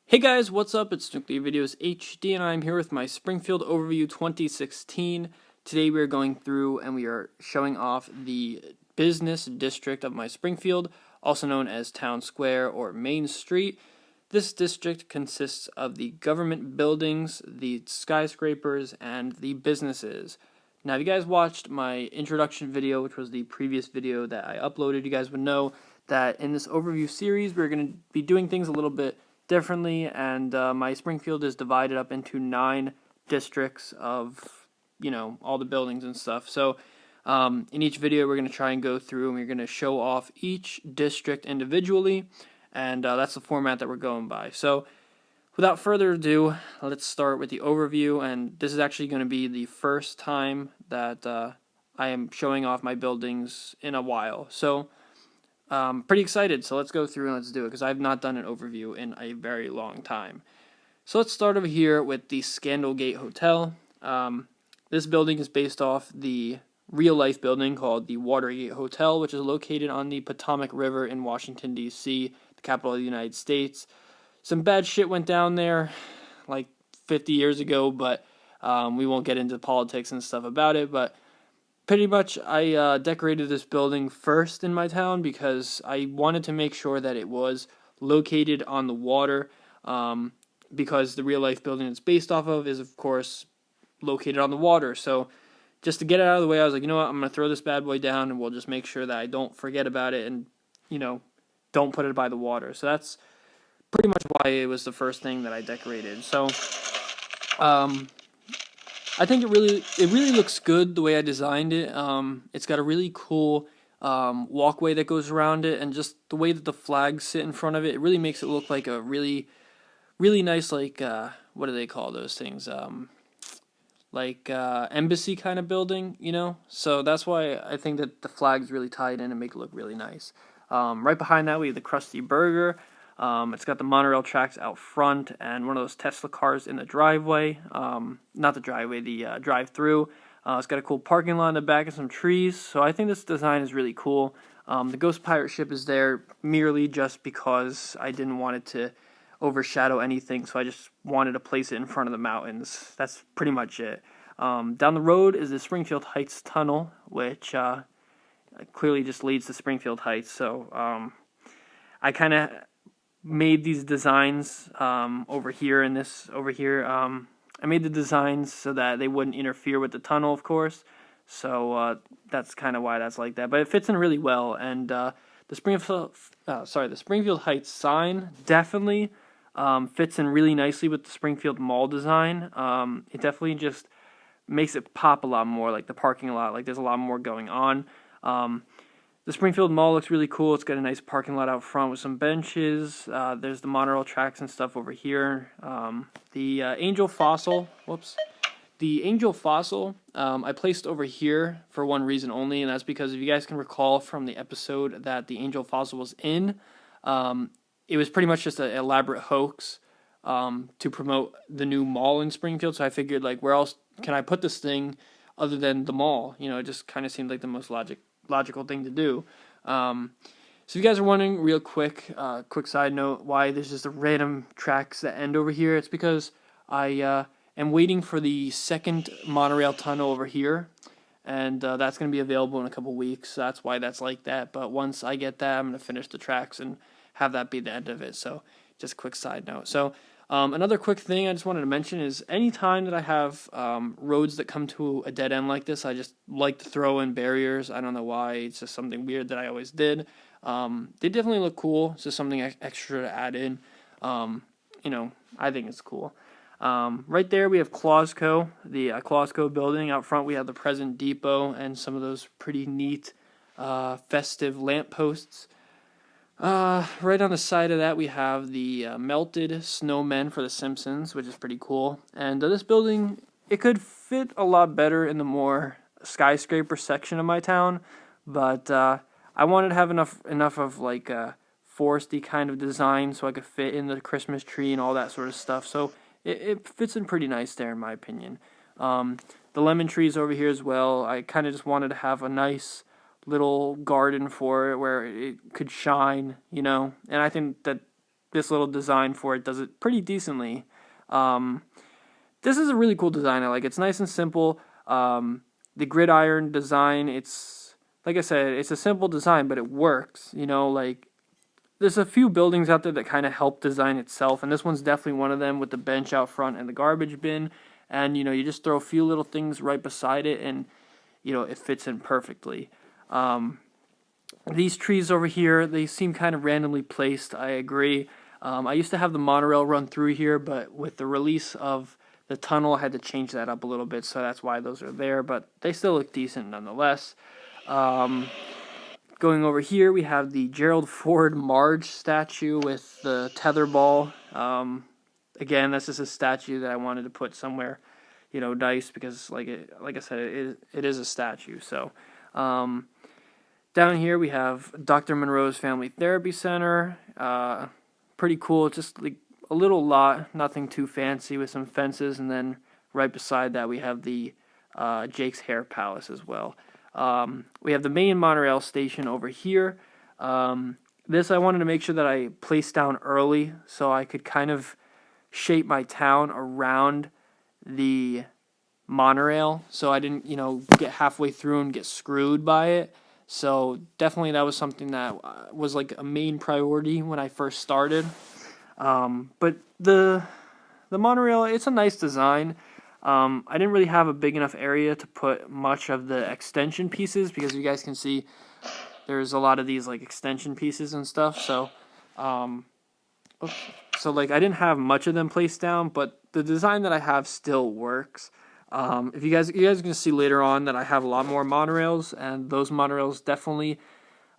Hey guys, what's up? It's NuclearVideosHD and I'm here with my Springfield Overview 2016. Today we are going through and we are showing off the business district of my Springfield, also known as Town Square or Main Street. This district consists of the government buildings, the skyscrapers, and the businesses. Now, if you guys watched my introduction video, which was the previous video that I uploaded, you guys would know that in this overview series, we're going to be doing things a little bit differently, and my Springfield is divided up into 9 districts of, all the buildings and stuff. So in each video, we're going to try and go through and we're going to show off each district individually, and that's the format that we're going by. So without further ado, let's start with the overview, and this is actually going to be the first time that I am showing off my buildings in a while. So pretty excited, so let's go through and let's do it, because I've not done an overview in a very long time. So let's start over here with the Scandal Gate Hotel. This building is based off the real-life building called the Watergate Hotel, which is located on the Potomac River in Washington, D.C., the capital of the United States. Some bad shit went down there like 50 years ago, but we won't get into politics and stuff about it, but pretty much I decorated this building first in my town because I wanted to make sure that it was located on the water, because the real-life building it's based off of is, of course, located on the water. So just to get it out of the way, I was like, you know what, I'm going to throw this bad boy down and we'll just make sure that I don't forget about it and, don't put it by the water. So that's pretty much why it was the first thing that I decorated. So I think it really looks good the way I designed it. It's got a really cool walkway that goes around it, and just the way that the flags sit in front of it, it really makes it look like a really nice, like, what do they call those things? Embassy kind of building, So that's why I think that the flags really tie it in and make it look really nice. Right behind that, we have the Krusty Burger. It's got the monorail tracks out front and one of those Tesla cars in the driveway. Not the driveway, the drive-through. It's got a cool parking lot in the back and some trees. So I think this design is really cool. The Ghost Pirate ship is there merely just because I didn't want it to overshadow anything. So I just wanted to place it in front of the mountains. That's pretty much it. Down the road is the Springfield Heights Tunnel, which clearly just leads to Springfield Heights. So I kind of made these designs over here. I made the designs so that they wouldn't interfere with the tunnel, of course. So that's kind of why that's like that. But it fits in really well, and the Springfield Heights sign definitely fits in really nicely with the Springfield Mall design. It definitely just makes it pop a lot more, like the parking lot. Like there's a lot more going on. The Springfield Mall looks really cool. It's got a nice parking lot out front with some benches. There's the monorail tracks and stuff over here. The Angel Fossil, I placed over here for one reason only, and that's because if you guys can recall from the episode that the Angel Fossil was in, it was pretty much just an elaborate hoax to promote the new mall in Springfield. So I figured, like, where else can I put this thing other than the mall? It just kind of seemed like the most logical thing to do. So if you guys are wondering, real quick side note, why there's just a random tracks that end over here, it's because I am waiting for the second monorail tunnel over here, and that's going to be available in a couple weeks. So that's why that's like that. But once I get that, I'm going to finish the tracks and have that be the end of it. So just a quick side note. So another quick thing I just wanted to mention is anytime that I have roads that come to a dead end like this, I just like to throw in barriers. I don't know why. It's just something weird that I always did. They definitely look cool. It's just something extra to add in. I think it's cool. Right there we have Clausco, the Clausco building. Out front we have the Present Depot and some of those pretty neat festive lampposts. Right on the side of that we have the melted snowmen for the Simpsons, which is pretty cool. And this building, it could fit a lot better in the more skyscraper section of my town, but I wanted to have enough of like a foresty kind of design so I could fit in the Christmas tree and all that sort of stuff. So it fits in pretty nice there in my opinion. The lemon trees over here as well. I kind of just wanted to have a nice little garden for it where it could shine, you know. And I think that this little design for it does it pretty decently. This is a really cool design. I like it. It's nice and simple. The gridiron design, it's like I said, it's a simple design, but it works. You know, like there's a few buildings out there that kind of help design itself, and this one's definitely one of them with the bench out front and the garbage bin. And you know, you just throw a few little things right beside it, and you know, it fits in perfectly. These trees over here, they seem kind of randomly placed. I agree. I used to have the monorail run through here, but with the release of the tunnel, I had to change that up a little bit, so that's why those are there. But they still look decent nonetheless. Going over here, we have the Gerald Ford Marge statue with the tetherball. Again, this is a statue that I wanted to put somewhere, you know, nice because, like I said, it is a statue. So, down here we have Dr. Monroe's Family Therapy Center. Pretty cool. Just like a little lot, nothing too fancy, with some fences, and then right beside that we have the Jake's Hair Palace as well. We have the main monorail station over here. This I wanted to make sure that I placed down early so I could kind of shape my town around the monorail, so I didn't, you know, get halfway through and get screwed by it. So definitely that was something that was like a main priority when I first started. But the monorail, it's a nice design. I didn't really have a big enough area to put much of the extension pieces because you guys can see there's a lot of these like extension pieces and stuff. So, like I didn't have much of them placed down, but the design that I have still works. If you guys are gonna see later on that I have a lot more monorails, and those monorails definitely,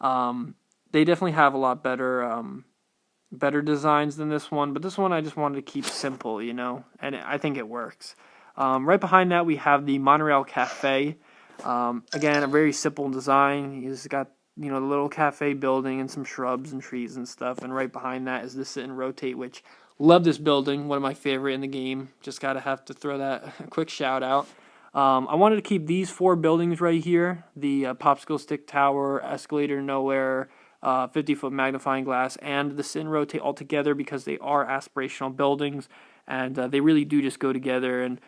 they definitely have a lot better designs than this one. But this one I just wanted to keep simple, you know, and I think it works. Right behind that we have the Monorail Cafe. Again, a very simple design. It's got, you know, the little cafe building and some shrubs and trees and stuff. And right behind that is the Sit and Rotate, which love this building, one of my favorite in the game. Just gotta have to throw that quick shout out. I wanted to keep these 4 buildings right here: the Popsicle Stick Tower, Escalator Nowhere, 50-foot magnifying glass, and the Sit and Rotate all together because they are aspirational buildings, and they really do just go together. And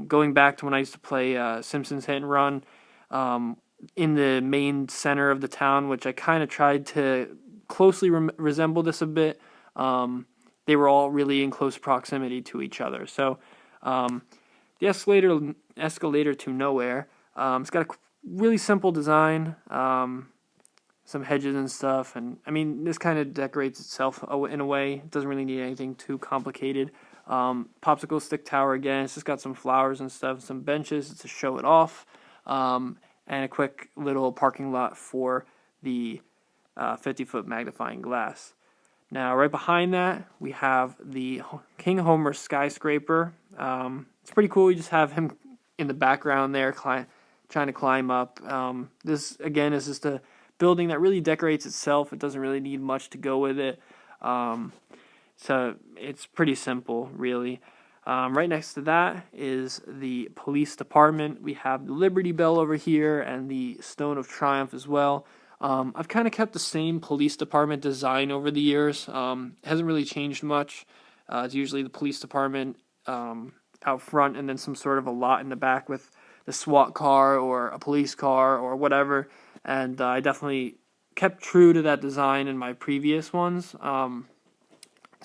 going back to when I used to play Simpsons Hit and Run, in the main center of the town, which I kind of tried to closely resemble this a bit, they were all really in close proximity to each other. So the escalator to nowhere, it's got a really simple design, some hedges and stuff, and I mean, this kind of decorates itself in a way. It doesn't really need anything too complicated. Popsicle Stick Tower, again, it's just got some flowers and stuff, some benches to show it off, and a quick little parking lot for the 50-foot magnifying glass. Now, right behind that, we have the King Homer skyscraper. It's pretty cool. You just have him in the background there trying to climb up. This, again, is just a building that really decorates itself. It doesn't really need much to go with it. So it's pretty simple, really. Right next to that is the police department. We have the Liberty Bell over here and the Stone of Triumph as well. I've kind of kept the same police department design over the years. It hasn't really changed much. It's usually the police department out front and then some sort of a lot in the back with the SWAT car or a police car or whatever. And I definitely kept true to that design in my previous ones.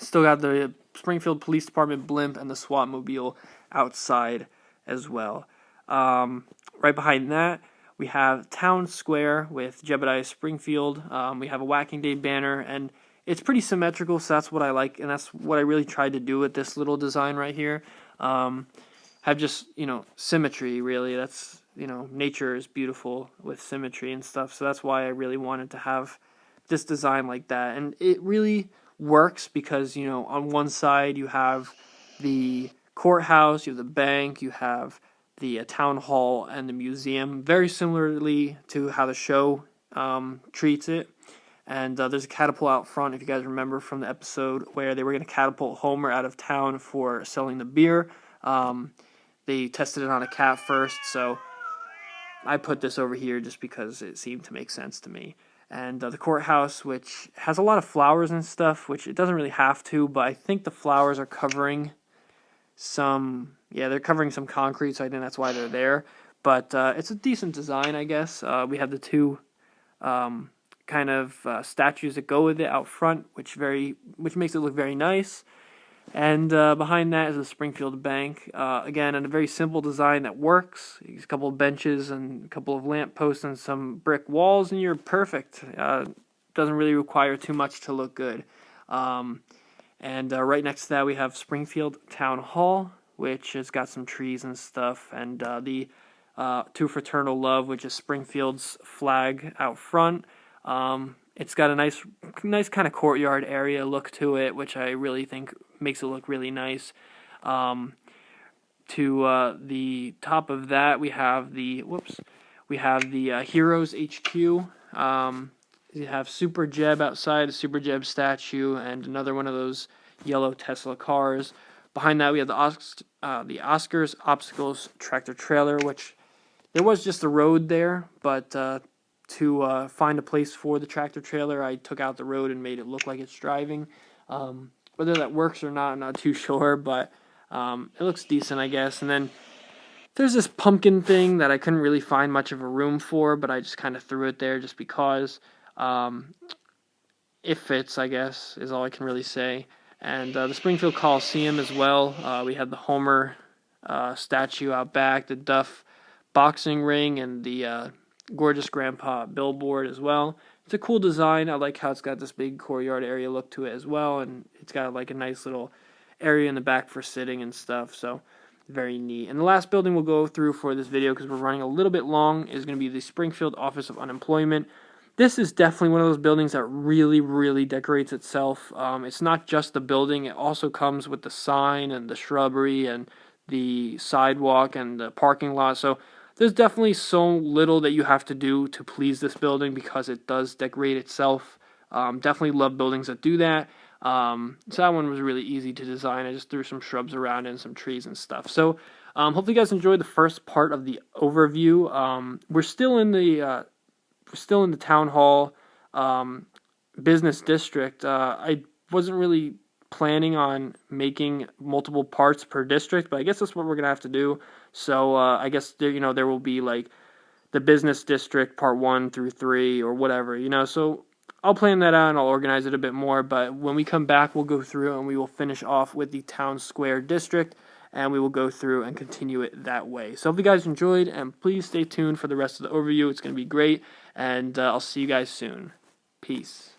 Still got the Springfield Police Department blimp and the SWAT mobile outside as well. Right behind that, we have Town Square with Jebediah Springfield. We have a Whacking Day banner, and it's pretty symmetrical, so that's what I like, and that's what I really tried to do with this little design right here. Have just, you know, symmetry, really. That's, you know, nature is beautiful with symmetry and stuff, so that's why I really wanted to have this design like that. And it really works because, you know, on one side you have the courthouse, you have the bank, you have the town hall and the museum, very similarly to how the show treats it. And there's a catapult out front, if you guys remember from the episode where they were going to catapult Homer out of town for selling the beer. They tested it on a cat first, so I put this over here just because it seemed to make sense to me. And the courthouse, which has a lot of flowers and stuff, which it doesn't really have to, but I think the flowers are covering some, yeah, they're covering some concrete, so I think that's why they're there. But it's a decent design, I guess. We have the two kind of statues that go with it out front, which makes it look very nice. And behind that is the Springfield Bank. Again, a very simple design that works. A couple of benches and a couple of lamp posts and some brick walls, and you're perfect. Doesn't really require too much to look good. And right next to that, we have Springfield Town Hall, which has got some trees and stuff, and the To Fraternal Love, which is Springfield's flag out front. It's got a nice kind of courtyard area look to it, which I really think makes it look really nice. To the top of that, we have the Heroes HQ. You have Super Jeb outside, a Super Jeb statue, and another one of those yellow Tesla cars. Behind that, we have the Oscars Obstacles tractor trailer, which there was just a road there, but to find a place for the tractor trailer, I took out the road and made it look like it's driving. Whether that works or not, I'm not too sure, but it looks decent, I guess. And then there's this pumpkin thing that I couldn't really find much of a room for, but I just kind of threw it there just because. It fits, I guess, is all I can really say. And the Springfield Coliseum as well. We have the Homer statue out back, the Duff boxing ring, and the gorgeous Grandpa billboard as well. It's a cool design. I like how it's got this big courtyard area look to it as well, and it's got like a nice little area in the back for sitting and stuff, so very neat. And the last building we'll go through for this video, because we're running a little bit long, is going to be the Springfield Office of Unemployment. This is definitely one of those buildings that really, really decorates itself. It's not just the building, it also comes with the sign and the shrubbery and the sidewalk and the parking lot, so there's definitely so little that you have to do to please this building because it does decorate itself. Definitely love buildings that do that. So that one was really easy to design. I just threw some shrubs around and some trees and stuff. So hopefully you guys enjoyed the first part of the overview. We're still in the town hall business district. I wasn't really planning on making multiple parts per district, but I guess that's what we're gonna have to do. So I guess there will be like the business district part 1 through 3 or whatever, so I'll plan that out and I'll organize it a bit more. But when we come back, we'll go through and we will finish off with the town square district, and we will go through and continue it that way. So hope you guys enjoyed, and please stay tuned for the rest of the overview. It's going to be great, and I'll see you guys soon. Peace.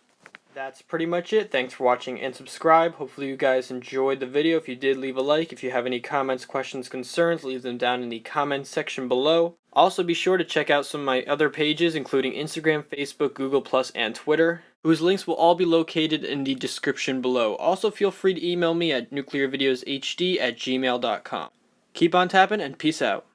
That's pretty much it. Thanks for watching and subscribe. Hopefully you guys enjoyed the video. If you did, leave a like. If you have any comments, questions, concerns, leave them down in the comments section below. Also be sure to check out some of my other pages, including Instagram, Facebook, Google+, and Twitter, whose links will all be located in the description below. Also feel free to email me at nuclearvideoshd@gmail.com. Keep on tapping and peace out.